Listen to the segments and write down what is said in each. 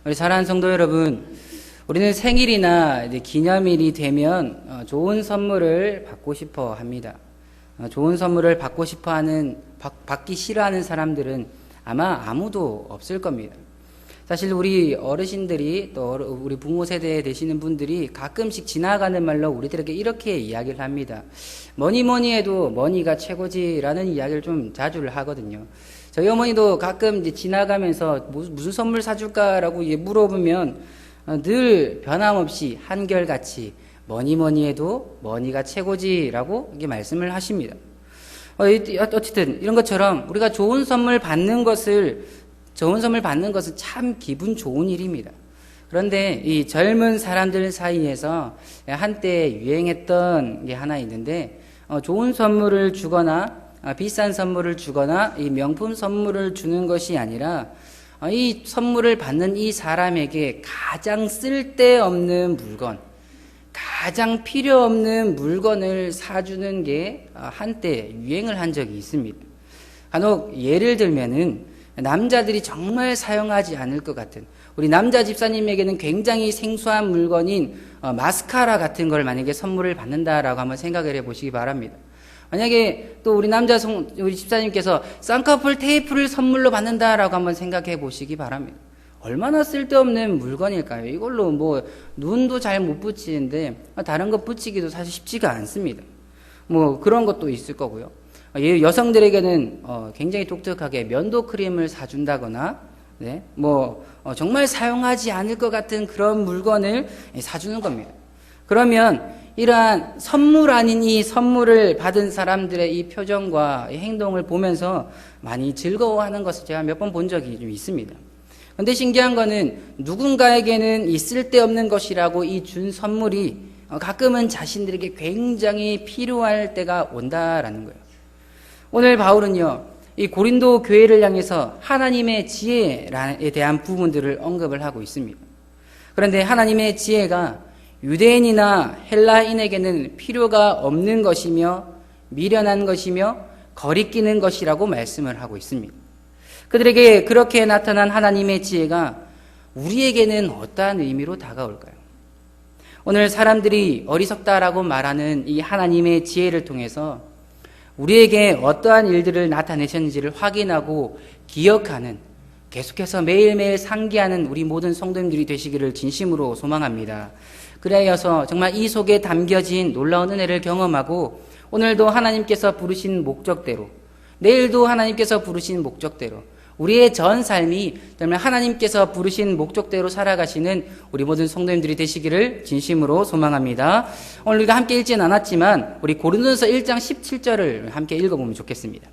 우리 사랑하는 성도 여러분, 우리는 생일이나 이제 기념일이 되면 좋은 선물을 받고 싶어 합니다. 좋은 선물을 받고 싶어 하는, 받기 싫어하는 사람들은 아마 아무도 없을 겁니다. 사실 우리 어르신들이 또 우리 부모 세대에 되시는 분들이 가끔씩 지나가는 말로 우리들에게 이렇게 이야기를 합니다. 뭐니 해도 머니가 최고지라는 이야기를 좀 자주 하거든요. 저희 어머니도 가끔 이제 지나가면서 무슨 선물 사줄까라고 물어보면 늘 변함없이 한결같이 뭐니 해도 머니가 최고지라고 이게 말씀을 하십니다. 어쨌든 이런 것처럼 우리가 좋은 선물 받는 것은 참 기분 좋은 일입니다. 그런데 이 젊은 사람들 사이에서 한때 유행했던 게 하나 있는데, 좋은 선물을 주거나 비싼 선물을 주거나 이 명품 선물을 주는 것이 아니라 이 선물을 받는 이 사람에게 가장 쓸데없는 물건, 가장 필요 없는 물건을 사주는 게 한때 유행을 한 적이 있습니다. 간혹 예를 들면은 남자들이 정말 사용하지 않을 것 같은, 우리 남자 집사님에게는 굉장히 생소한 물건인 마스카라 같은 걸 만약에 선물을 받는다라고 한번 생각을 해보시기 바랍니다. 만약에 또 우리 집사님께서 쌍꺼풀 테이프를 선물로 받는다라고 한번 생각해 보시기 바랍니다. 얼마나 쓸데없는 물건일까요? 이걸로 눈도 잘 못 붙이는데 다른 거 붙이기도 사실 쉽지가 않습니다. 그런 것도 있을 거고요. 여성들에게는 굉장히 독특하게 면도 크림을 사준다거나, 네, 정말 사용하지 않을 것 같은 그런 물건을 사주는 겁니다. 그러면 이러한 선물 아닌 이 선물을 받은 사람들의 이 표정과 이 행동을 보면서 많이 즐거워하는 것을 제가 몇 번 본 적이 좀 있습니다. 그런데 신기한 거는 누군가에게는 이 쓸데없는 것이라고 이 준 선물이 가끔은 자신들에게 굉장히 필요할 때가 온다라는 거예요. 오늘 바울은요, 이 고린도 교회를 향해서 하나님의 지혜에 대한 부분들을 언급을 하고 있습니다. 그런데 하나님의 지혜가 유대인이나 헬라인에게는 필요가 없는 것이며 미련한 것이며 거리끼는 것이라고 말씀을 하고 있습니다. 그들에게 그렇게 나타난 하나님의 지혜가 우리에게는 어떠한 의미로 다가올까요? 오늘 사람들이 어리석다라고 말하는 이 하나님의 지혜를 통해서 우리에게 어떠한 일들을 나타내셨는지를 확인하고 기억하는, 계속해서 매일매일 상기하는 우리 모든 성도님들이 되시기를 진심으로 소망합니다. 그래서 정말 이 속에 담겨진 놀라운 은혜를 경험하고 오늘도 하나님께서 부르신 목적대로, 내일도 하나님께서 부르신 목적대로, 우리의 전 삶이 정말 하나님께서 부르신 목적대로 살아가시는 우리 모든 성도님들이 되시기를 진심으로 소망합니다. 오늘 우리가 함께 읽지는 않았지만 우리 고린도전서 1장 17절을 함께 읽어보면 좋겠습니다.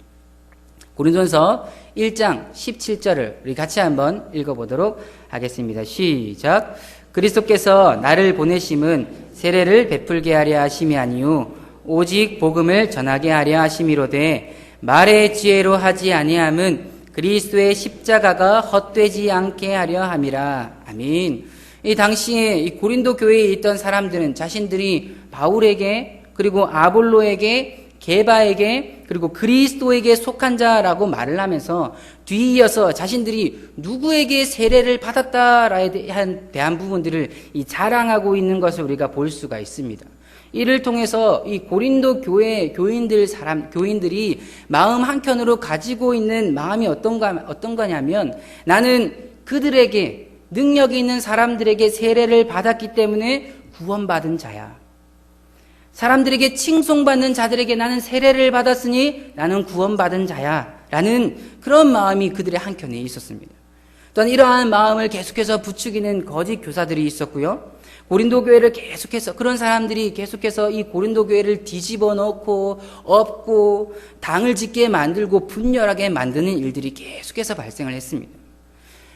고린도전서 1장 17절을 우리 같이 한번 읽어보도록 하겠습니다. 시작. 그리스도께서 나를 보내심은 세례를 베풀게 하려 하심이 아니요 오직 복음을 전하게 하려 하심이로되 말의 지혜로 하지 아니함은 그리스도의 십자가가 헛되지 않게 하려 함이라. 아멘. 이 당시에 이 고린도 교회에 있던 사람들은 자신들이 바울에게, 그리고 아볼로에게, 게바에게, 그리고 그리스도에게 속한 자라고 말을 하면서 뒤이어서 자신들이 누구에게 세례를 받았다라에 대한 부분들을 자랑하고 있는 것을 우리가 볼 수가 있습니다. 이를 통해서 이 고린도 교회 교인들이 마음 한켠으로 가지고 있는 마음이 어떤 거냐면, 나는 그들에게, 능력이 있는 사람들에게 세례를 받았기 때문에 구원받은 자야. 사람들에게 칭송받는 자들에게 나는 세례를 받았으니 나는 구원받은 자야. 라는 그런 마음이 그들의 한켠에 있었습니다. 또한 이러한 마음을 계속해서 부추기는 거짓 교사들이 있었고요. 고린도 교회를 계속해서, 그런 사람들이 계속해서 이 고린도 교회를 뒤집어 놓고 엎고 당을 짓게 만들고 분열하게 만드는 일들이 계속해서 발생을 했습니다.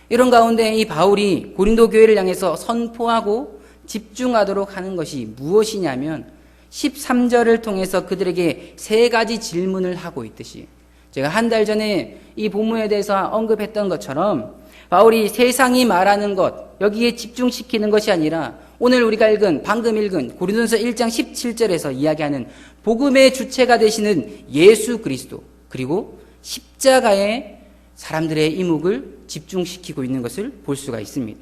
이런 가운데 이 바울이 고린도 교회를 향해서 선포하고 집중하도록 하는 것이 무엇이냐면 13절을 통해서 그들에게 세 가지 질문을 하고 있듯이, 제가 한 달 전에 이 본문에 대해서 언급했던 것처럼 바울이 세상이 말하는 것, 여기에 집중시키는 것이 아니라 오늘 우리가 방금 읽은 고린도전서 1장 17절에서 이야기하는 복음의 주체가 되시는 예수 그리스도, 그리고 십자가에 사람들의 이목을 집중시키고 있는 것을 볼 수가 있습니다.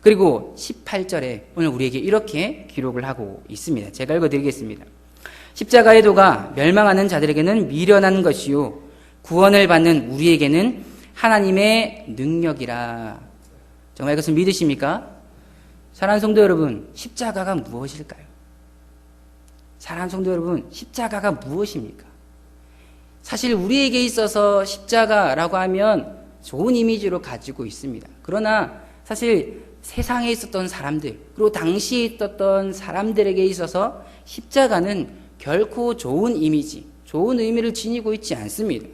그리고 18절에 오늘 우리에게 이렇게 기록을 하고 있습니다. 제가 읽어드리겠습니다. 십자가의 도가 멸망하는 자들에게는 미련한 것이요 구원을 받는 우리에게는 하나님의 능력이라. 정말 이것을 믿으십니까? 사랑하는 성도 여러분, 십자가가 무엇일까요? 사랑하는 성도 여러분, 십자가가 무엇입니까? 사실 우리에게 있어서 십자가라고 하면 좋은 이미지로 가지고 있습니다. 그러나 사실 세상에 있었던 사람들, 그리고 당시에 있었던 사람들에게 있어서 십자가는 결코 좋은 이미지, 좋은 의미를 지니고 있지 않습니다.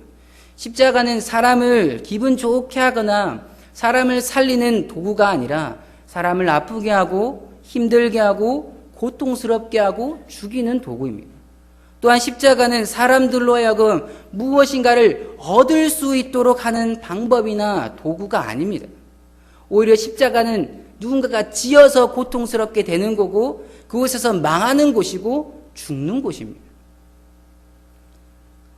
십자가는 사람을 기분 좋게 하거나 사람을 살리는 도구가 아니라 사람을 아프게 하고 힘들게 하고 고통스럽게 하고 죽이는 도구입니다. 또한 십자가는 사람들로 하여금 무엇인가를 얻을 수 있도록 하는 방법이나 도구가 아닙니다. 오히려 십자가는 누군가가 지어서 고통스럽게 되는 거고 그곳에서 망하는 곳이고 죽는 곳입니다.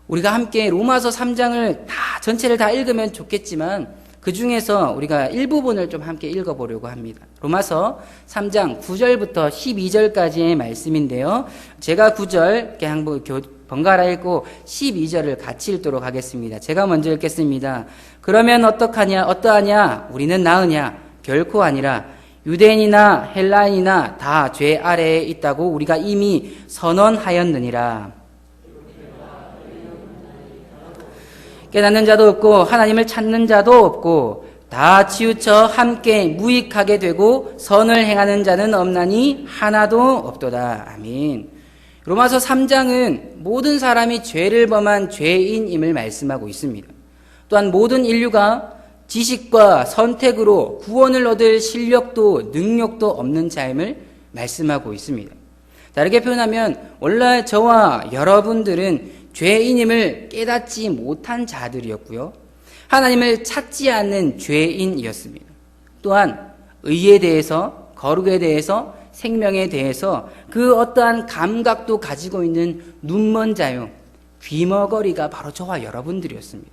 우리가 함께 로마서 3장을 전체를 다 읽으면 좋겠지만 그 중에서 우리가 일부분을 좀 함께 읽어보려고 합니다. 로마서 3장 9절부터 12절까지의 말씀인데요. 제가 9절 이렇게 한번 번갈아 읽고 12절을 같이 읽도록 하겠습니다. 제가 먼저 읽겠습니다. 그러면 어떠하냐? 우리는 나으냐? 결코 아니라 유대인이나 헬라인이나 다 죄 아래에 있다고 우리가 이미 선언하였느니라. 깨닫는 자도 없고 하나님을 찾는 자도 없고 다 치우쳐 함께 무익하게 되고 선을 행하는 자는 없나니 하나도 없도다. 아멘. 로마서 3장은 모든 사람이 죄를 범한 죄인임을 말씀하고 있습니다. 또한 모든 인류가 지식과 선택으로 구원을 얻을 실력도 능력도 없는 자임을 말씀하고 있습니다. 다르게 표현하면 원래 저와 여러분들은 죄인임을 깨닫지 못한 자들이었고요. 하나님을 찾지 않는 죄인이었습니다. 또한 의에 대해서, 거룩에 대해서, 생명에 대해서 그 어떠한 감각도 가지고 있는 눈먼 자요, 귀머거리가 바로 저와 여러분들이었습니다.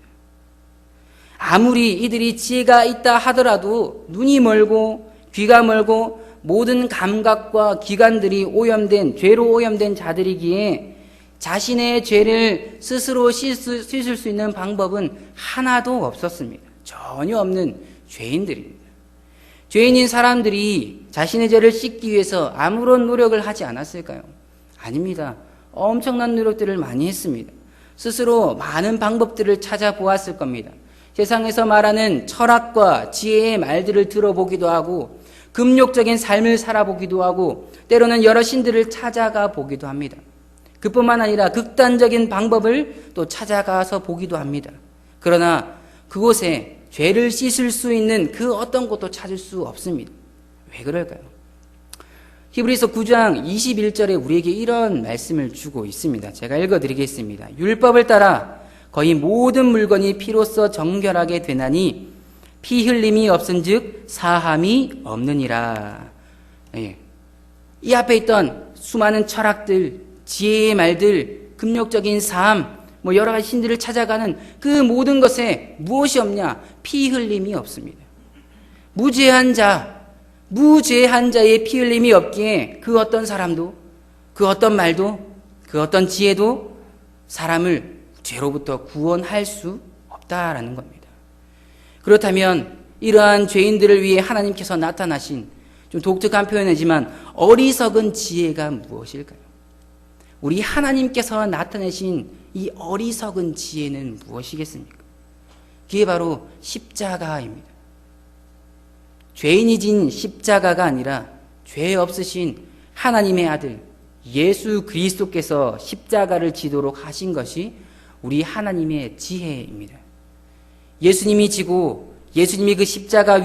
아무리 이들이 지혜가 있다 하더라도 눈이 멀고 귀가 멀고 모든 감각과 기관들이 오염된, 죄로 오염된 자들이기에 자신의 죄를 스스로 씻을 수 있는 방법은 하나도 없었습니다. 전혀 없는 죄인들입니다. 죄인인 사람들이 자신의 죄를 씻기 위해서 아무런 노력을 하지 않았을까요? 아닙니다. 엄청난 노력들을 많이 했습니다. 스스로 많은 방법들을 찾아보았을 겁니다. 세상에서 말하는 철학과 지혜의 말들을 들어보기도 하고 금욕적인 삶을 살아보기도 하고 때로는 여러 신들을 찾아가 보기도 합니다. 그뿐만 아니라 극단적인 방법을 또 찾아가서 보기도 합니다. 그러나 그곳에 죄를 씻을 수 있는 그 어떤 곳도 찾을 수 없습니다. 왜 그럴까요? 히브리서 9장 21절에 우리에게 이런 말씀을 주고 있습니다. 제가 읽어드리겠습니다. 율법을 따라 거의 모든 물건이 피로써 정결하게 되나니 피 흘림이 없은즉 사함이 없느니라. 예. 이 앞에 있던 수많은 철학들, 지혜의 말들, 금욕적인 삶, 여러 가지 신들을 찾아가는 그 모든 것에 무엇이 없냐? 피 흘림이 없습니다. 무죄한 자의 피 흘림이 없기에 그 어떤 사람도, 그 어떤 말도, 그 어떤 지혜도 사람을 죄로부터 구원할 수 없다라는 겁니다. 그렇다면 이러한 죄인들을 위해 하나님께서 나타나신 좀 독특한 표현이지만 어리석은 지혜가 무엇일까요? 우리 하나님께서 나타내신 이 어리석은 지혜는 무엇이겠습니까? 그게 바로 십자가입니다. 죄인이 진 십자가가 아니라 죄 없으신 하나님의 아들 예수 그리스도께서 십자가를 지도록 하신 것이 우리 하나님의 지혜입니다. 예수님이 지고 예수님이 그 십자가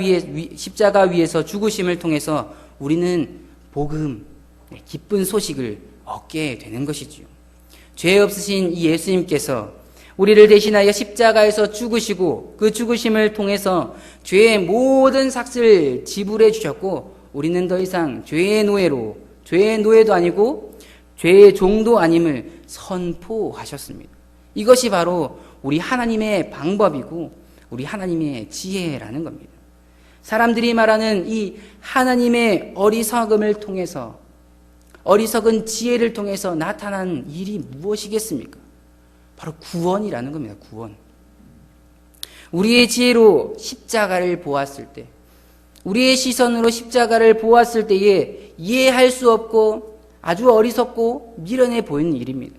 위에서 죽으심을 통해서 우리는 복음, 기쁜 소식을 얻게 되는 것이지요. 죄 없으신 이 예수님께서 우리를 대신하여 십자가에서 죽으시고 그 죽으심을 통해서 죄의 모든 삭을 지불해 주셨고 우리는 더 이상 죄의 노예도 아니고 죄의 종도 아님을 선포하셨습니다. 이것이 바로 우리 하나님의 방법이고 우리 하나님의 지혜라는 겁니다. 사람들이 말하는 이 하나님의 어리석음을 통해서, 어리석은 지혜를 통해서 나타난 일이 무엇이겠습니까? 바로 구원이라는 겁니다. 구원. 우리의 지혜로 십자가를 보았을 때, 우리의 시선으로 십자가를 보았을 때에 이해할 수 없고 아주 어리석고 미련해 보이는 일입니다.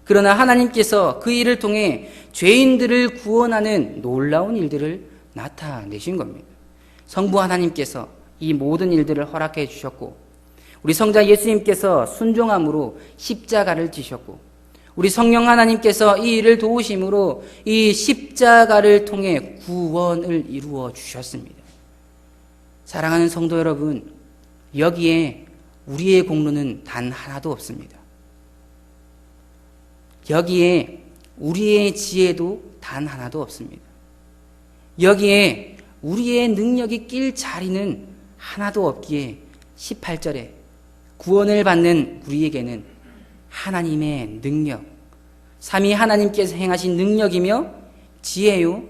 그러나 하나님께서 그 일을 통해 죄인들을 구원하는 놀라운 일들을 나타내신 겁니다. 성부 하나님께서 이 모든 일들을 허락해 주셨고, 우리 성자 예수님께서 순종함으로 십자가를 지셨고, 우리 성령 하나님께서 이 일을 도우심으로 이 십자가를 통해 구원을 이루어 주셨습니다. 사랑하는 성도 여러분, 여기에 우리의 공로는 단 하나도 없습니다. 여기에 우리의 지혜도 단 하나도 없습니다. 여기에 우리의 능력이 낄 자리는 하나도 없기에 18절에 구원을 받는 우리에게는 하나님의 능력, 삼위 하나님께서 행하신 능력이며 지혜요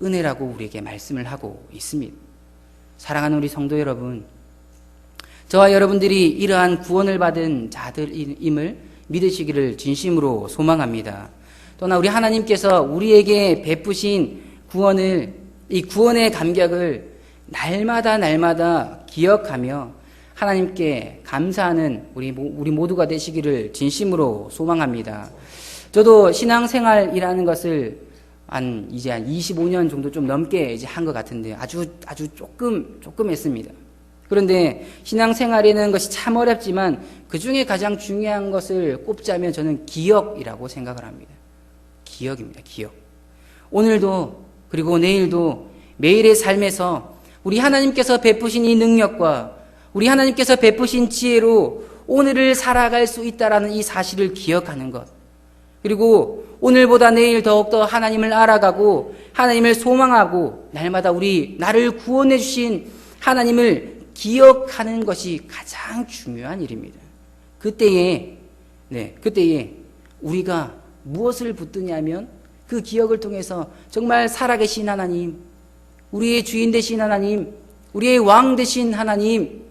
은혜라고 우리에게 말씀을 하고 있습니다. 사랑하는 우리 성도 여러분, 저와 여러분들이 이러한 구원을 받은 자들임을 믿으시기를 진심으로 소망합니다. 또한 우리 하나님께서 우리에게 베푸신 구원을, 이 구원의 감격을 날마다 기억하며 하나님께 감사하는 우리 모두가 되시기를 진심으로 소망합니다. 저도 신앙생활이라는 것을 이제 한 25년 정도 좀 넘게 이제 한 것 같은데 아주 조금 했습니다. 그런데 신앙생활이라는 것이 참 어렵지만 그 중에 가장 중요한 것을 꼽자면 저는 기억이라고 생각을 합니다. 기억입니다. 기억. 오늘도 그리고 내일도 매일의 삶에서 우리 하나님께서 베푸신 이 능력과 우리 하나님께서 베푸신 지혜로 오늘을 살아갈 수 있다라는 이 사실을 기억하는 것, 그리고 오늘보다 내일 더욱더 하나님을 알아가고 하나님을 소망하고 날마다 나를 구원해 주신 하나님을 기억하는 것이 가장 중요한 일입니다. 그때에 우리가 무엇을 붙드냐면 그 기억을 통해서 정말 살아계신 하나님, 우리의 주인 되신 하나님, 우리의 왕 되신 하나님,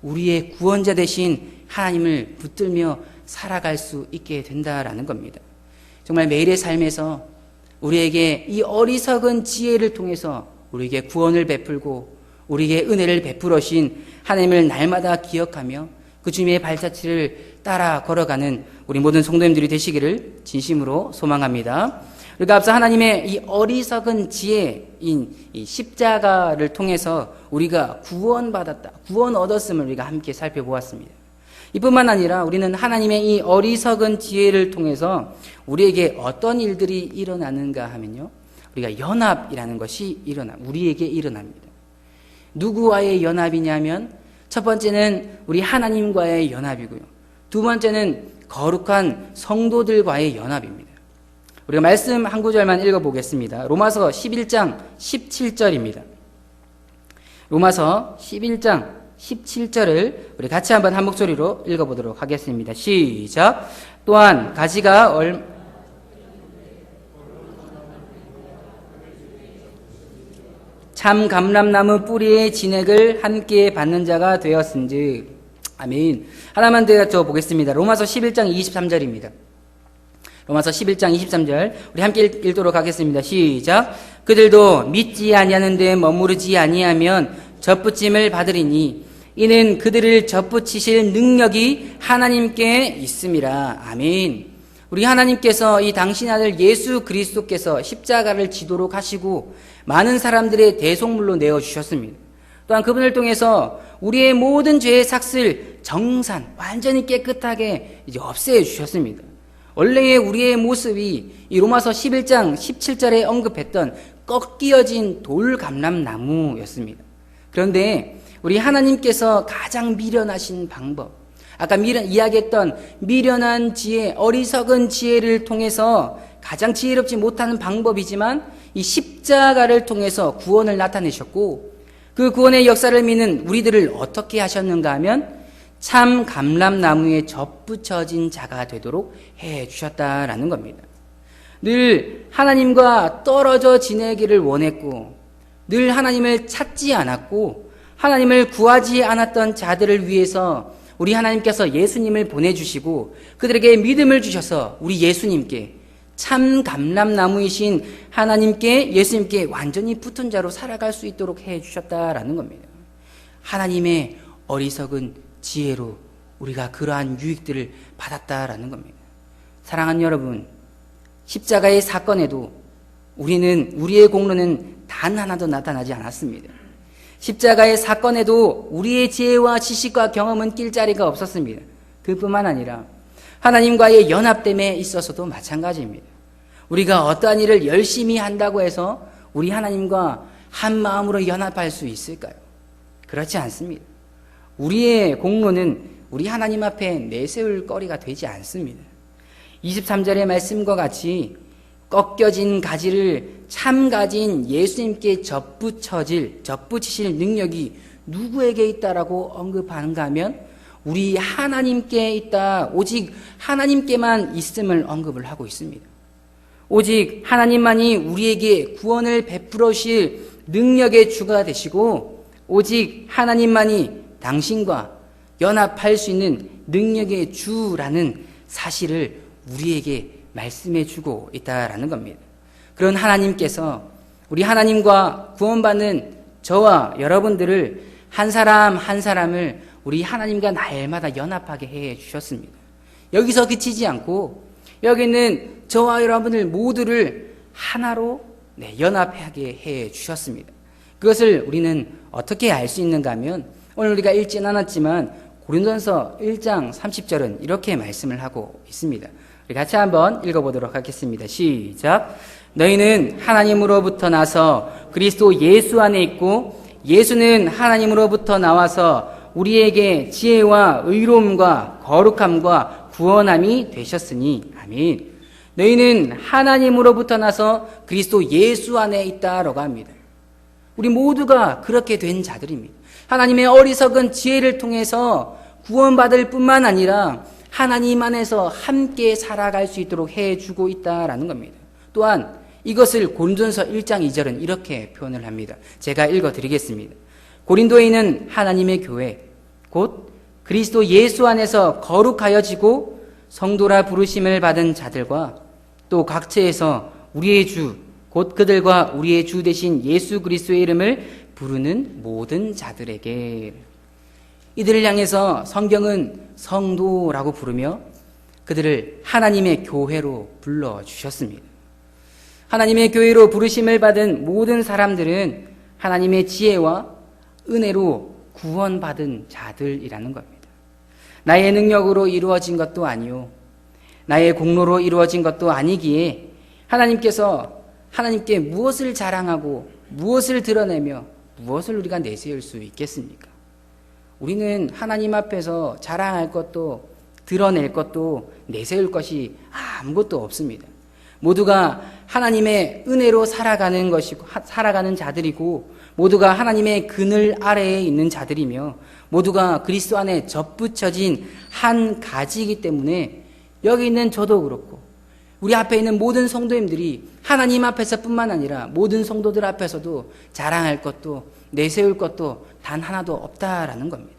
우리의 구원자 되신 하나님을 붙들며 살아갈 수 있게 된다라는 겁니다. 정말 매일의 삶에서 우리에게 이 어리석은 지혜를 통해서 우리에게 구원을 베풀고 우리에게 은혜를 베풀으신 하나님을 날마다 기억하며 그 주님의 발자취를 따라 걸어가는 우리 모든 성도님들이 되시기를 진심으로 소망합니다. 그러니까 앞서 하나님의 이 어리석은 지혜인 이 십자가를 통해서 우리가 구원받았다, 구원 얻었음을 우리가 함께 살펴보았습니다. 이뿐만 아니라 우리는 하나님의 이 어리석은 지혜를 통해서 우리에게 어떤 일들이 일어나는가 하면요, 우리가 연합이라는 것이 우리에게 일어납니다. 누구와의 연합이냐면 첫 번째는 우리 하나님과의 연합이고요, 두 번째는 거룩한 성도들과의 연합입니다. 우리가 말씀 한 구절만 읽어보겠습니다. 로마서 11장 17절입니다. 로마서 11장 17절을 우리 같이 한번 한 목소리로 읽어보도록 하겠습니다. 시작. 또한 가지가 참 감람나무 뿌리의 진액을 함께 받는 자가 되었은즉. 아멘. 하나만 더 보겠습니다. 로마서 11장 23절입니다. 로마서 11장 23절 우리 함께 읽도록 하겠습니다. 시작. 그들도 믿지 아니하는데 머무르지 아니하면 젖붙임을 받으리니 이는 그들을 젖붙이실 능력이 하나님께 있음이라. 아멘. 우리 하나님께서 이 당신 아들 예수 그리스도께서 십자가를 지도록 하시고 많은 사람들의 대속물로 내어주셨습니다. 또한 그분을 통해서 우리의 모든 죄의 삭슬 정산 완전히 깨끗하게 이제 없애 주셨습니다. 원래의 우리의 모습이 이 로마서 11장 17절에 언급했던 꺾이어진 돌감람나무였습니다. 그런데 우리 하나님께서 가장 미련하신 방법, 아까 이야기했던 미련한 지혜, 어리석은 지혜를 통해서 가장 지혜롭지 못하는 방법이지만 이 십자가를 통해서 구원을 나타내셨고, 그 구원의 역사를 믿는 우리들을 어떻게 하셨는가 하면 참 감람나무에 접붙여진 자가 되도록 해주셨다라는 겁니다. 늘 하나님과 떨어져 지내기를 원했고 늘 하나님을 찾지 않았고 하나님을 구하지 않았던 자들을 위해서 우리 하나님께서 예수님을 보내주시고 그들에게 믿음을 주셔서 우리 예수님께 참 감람나무이신 하나님께 예수님께 완전히 붙은 자로 살아갈 수 있도록 해주셨다라는 겁니다. 하나님의 어리석은 지혜로 우리가 그러한 유익들을 받았다라는 겁니다. 사랑하는 여러분, 십자가의 사건에도 우리의 공로는 단 하나도 나타나지 않았습니다. 십자가의 사건에도 우리의 지혜와 지식과 경험은 낄 자리가 없었습니다. 그뿐만 아니라 하나님과의 연합됨에 있어서도 마찬가지입니다. 우리가 어떠한 일을 열심히 한다고 해서 우리 하나님과 한 마음으로 연합할 수 있을까요? 그렇지 않습니다. 우리의 공로는 우리 하나님 앞에 내세울 거리가 되지 않습니다. 23절의 말씀과 같이 꺾여진 가지를 참 가진 예수님께 접붙이실 능력이 누구에게 있다라고 언급하는가 하면 우리 하나님께 있다. 오직 하나님께만 있음을 언급을 하고 있습니다. 오직 하나님만이 우리에게 구원을 베풀어 주실 능력의 주가 되시고 오직 하나님만이 당신과 연합할 수 있는 능력의 주라는 사실을 우리에게 말씀해 주고 있다라는 겁니다. 그런 하나님께서 우리 하나님과 구원받는 저와 여러분들을 한 사람 한 사람을 우리 하나님과 날마다 연합하게 해 주셨습니다. 여기서 그치지 않고 여기 있는 저와 여러분들 모두를 하나로 연합하게 해 주셨습니다. 그것을 우리는 어떻게 알 수 있는가 하면 오늘 우리가 읽진 않았지만 고린도전서 1장 30절은 이렇게 말씀을 하고 있습니다. 우리 같이 한번 읽어보도록 하겠습니다. 시작. 너희는 하나님으로부터 나서 그리스도 예수 안에 있고 예수는 하나님으로부터 나와서 우리에게 지혜와 의로움과 거룩함과 구원함이 되셨으니 아멘. 너희는 하나님으로부터 나서 그리스도 예수 안에 있다라고 합니다. 우리 모두가 그렇게 된 자들입니다. 하나님의 어리석은 지혜를 통해서 구원받을 뿐만 아니라 하나님 안에서 함께 살아갈 수 있도록 해주고 있다라는 겁니다. 또한 이것을 고린도전서 1장 2절은 이렇게 표현을 합니다. 제가 읽어드리겠습니다. 고린도에 있는 하나님의 교회 곧 그리스도 예수 안에서 거룩하여지고 성도라 부르심을 받은 자들과 또 각처에서 우리의 주 곧 그들과 우리의 주 되신 예수 그리스도의 이름을 부르는 모든 자들에게 이들을 향해서 성경은 성도라고 부르며 그들을 하나님의 교회로 불러주셨습니다. 하나님의 교회로 부르심을 받은 모든 사람들은 하나님의 지혜와 은혜로 구원받은 자들이라는 겁니다. 나의 능력으로 이루어진 것도 아니요 나의 공로로 이루어진 것도 아니기에 하나님께 무엇을 자랑하고 무엇을 드러내며 무엇을 우리가 내세울 수 있겠습니까? 우리는 하나님 앞에서 자랑할 것도 드러낼 것도 내세울 것이 아무것도 없습니다. 모두가 하나님의 은혜로 살아가는 것이고 살아가는 자들이고 모두가 하나님의 그늘 아래에 있는 자들이며 모두가 그리스도 안에 접붙여진 한 가지이기 때문에 여기 있는 저도 그렇고 우리 앞에 있는 모든 성도님들이 하나님 앞에서 뿐만 아니라 모든 성도들 앞에서도 자랑할 것도 내세울 것도 단 하나도 없다라는 겁니다.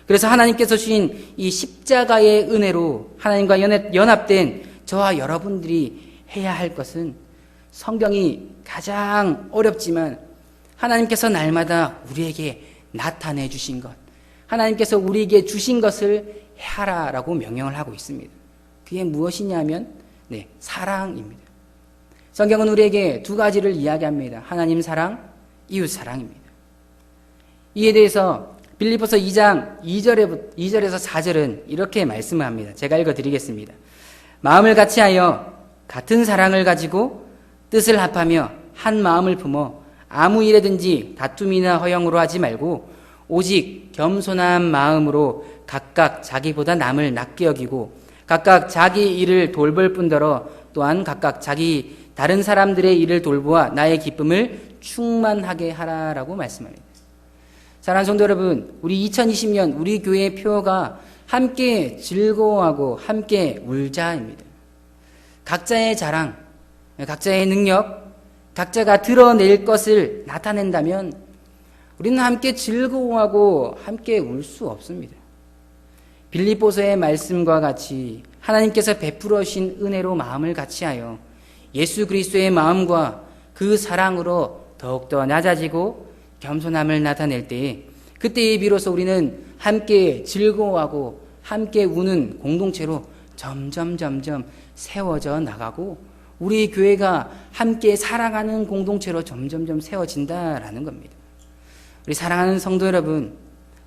그래서 하나님께서 주신 이 십자가의 은혜로 하나님과 연합된 저와 여러분들이 해야 할 것은 성경이 가장 어렵지만 하나님께서 날마다 우리에게 나타내 주신 것, 하나님께서 우리에게 주신 것을 하라라고 명령을 하고 있습니다. 그게 무엇이냐면 사랑입니다. 성경은 우리에게 두 가지를 이야기합니다. 하나님 사랑, 이웃 사랑입니다. 이에 대해서 빌립보서 2장 2절에서 4절은 이렇게 말씀을 합니다. 제가 읽어드리겠습니다. 마음을 같이하여 같은 사랑을 가지고 뜻을 합하며 한 마음을 품어 아무 일에든지 다툼이나 허영으로 하지 말고 오직 겸손한 마음으로 각각 자기보다 남을 낮게 여기고 각각 자기 일을 돌볼 뿐더러 또한 각각 자기 다른 사람들의 일을 돌보아 나의 기쁨을 충만하게 하라라고 말씀합니다. 사랑하는 성도 여러분, 우리 2020년 우리 교회의 표어가 함께 즐거워하고 함께 울자입니다. 각자의 자랑, 각자의 능력, 각자가 드러낼 것을 나타낸다면 우리는 함께 즐거워하고 함께 울 수 없습니다. 빌립보서의 말씀과 같이 하나님께서 베풀어 주신 은혜로 마음을 같이하여 예수 그리스도의 마음과 그 사랑으로 더욱더 낮아지고 겸손함을 나타낼 때에 그때에 비로소 우리는 함께 즐거워하고 함께 우는 공동체로 점점 세워져 나가고 우리 교회가 함께 사랑하는 공동체로 점점 세워진다라는 겁니다. 우리 사랑하는 성도 여러분,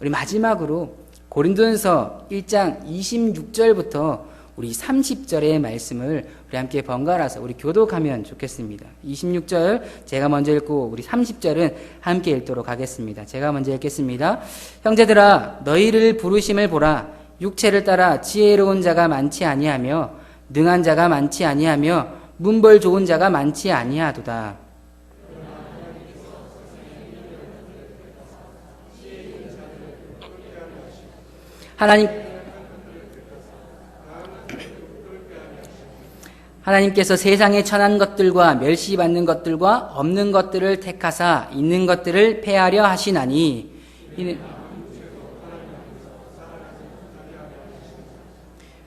우리 마지막으로 고린도전서 1장 26절부터 우리 30절의 말씀을 우리 함께 번갈아서 우리 교독하면 좋겠습니다. 26절 제가 먼저 읽고 우리 30절은 함께 읽도록 하겠습니다. 제가 먼저 읽겠습니다. 형제들아 너희를 부르심을 보라. 육체를 따라 지혜로운 자가 많지 아니하며 능한 자가 많지 아니하며 문벌 좋은 자가 많지 아니하도다. 하나님께서 세상에 천한 것들과 멸시받는 것들과 없는 것들을 택하사 있는 것들을 폐하려 하시나니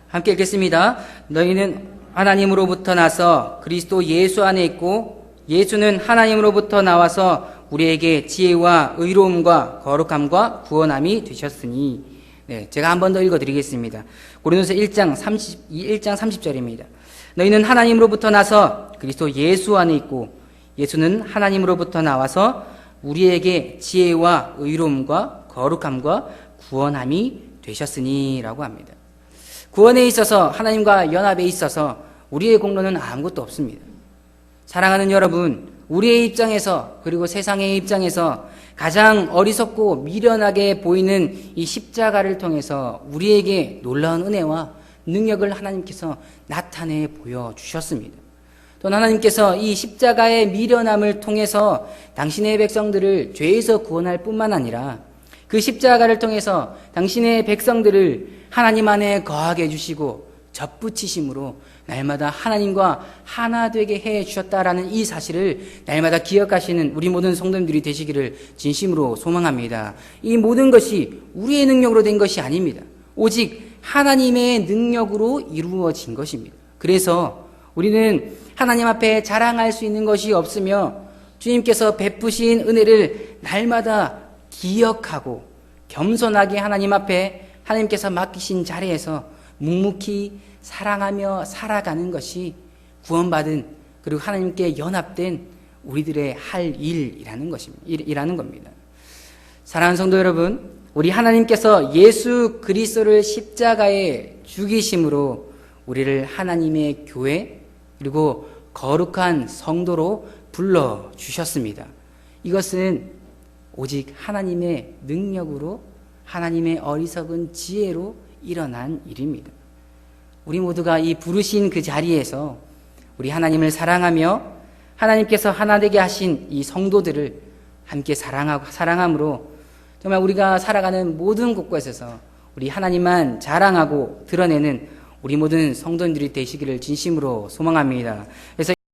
함께 읽겠습니다. 너희는 하나님으로부터 나서 그리스도 예수 안에 있고 예수는 하나님으로부터 나와서 우리에게 지혜와 의로움과 거룩함과 구원함이 되셨으니. 네, 제가 한 번 더 읽어드리겠습니다. 고린도서 1장 30절입니다. 너희는 하나님으로부터 나서 그리스도 예수 안에 있고 예수는 하나님으로부터 나와서 우리에게 지혜와 의로움과 거룩함과 구원함이 되셨으니 라고 합니다. 구원에 있어서 하나님과 연합에 있어서 우리의 공로는 아무것도 없습니다. 사랑하는 여러분, 우리의 입장에서 그리고 세상의 입장에서 가장 어리석고 미련하게 보이는 이 십자가를 통해서 우리에게 놀라운 은혜와 능력을 하나님께서 나타내 보여주셨습니다. 또 하나님께서 이 십자가의 미련함을 통해서 당신의 백성들을 죄에서 구원할 뿐만 아니라 그 십자가를 통해서 당신의 백성들을 하나님 안에 거하게 해주시고 접붙이심으로 날마다 하나님과 하나 되게 해주셨다라는 이 사실을 날마다 기억하시는 우리 모든 성도님들이 되시기를 진심으로 소망합니다. 이 모든 것이 우리의 능력으로 된 것이 아닙니다. 오직 하나님의 능력으로 이루어진 것입니다. 그래서 우리는 하나님 앞에 자랑할 수 있는 것이 없으며 주님께서 베푸신 은혜를 날마다 기억하고 겸손하게 하나님 앞에 하나님께서 맡기신 자리에서 묵묵히 사랑하며 살아가는 것이 구원받은 그리고 하나님께 연합된 우리들의 할 일이라는 겁니다. 사랑하는 성도 여러분, 우리 하나님께서 예수 그리스도를 십자가에 죽이심으로 우리를 하나님의 교회 그리고 거룩한 성도로 불러주셨습니다. 이것은 오직 하나님의 능력으로 하나님의 어리석은 지혜로 일어난 일입니다. 우리 모두가 이 부르신 그 자리에서 우리 하나님을 사랑하며 하나님께서 하나 되게 하신 이 성도들을 함께 사랑함으로 정말 우리가 살아가는 모든 곳곳에서 우리 하나님만 자랑하고 드러내는 우리 모든 성도님들이 되시기를 진심으로 소망합니다. 그래서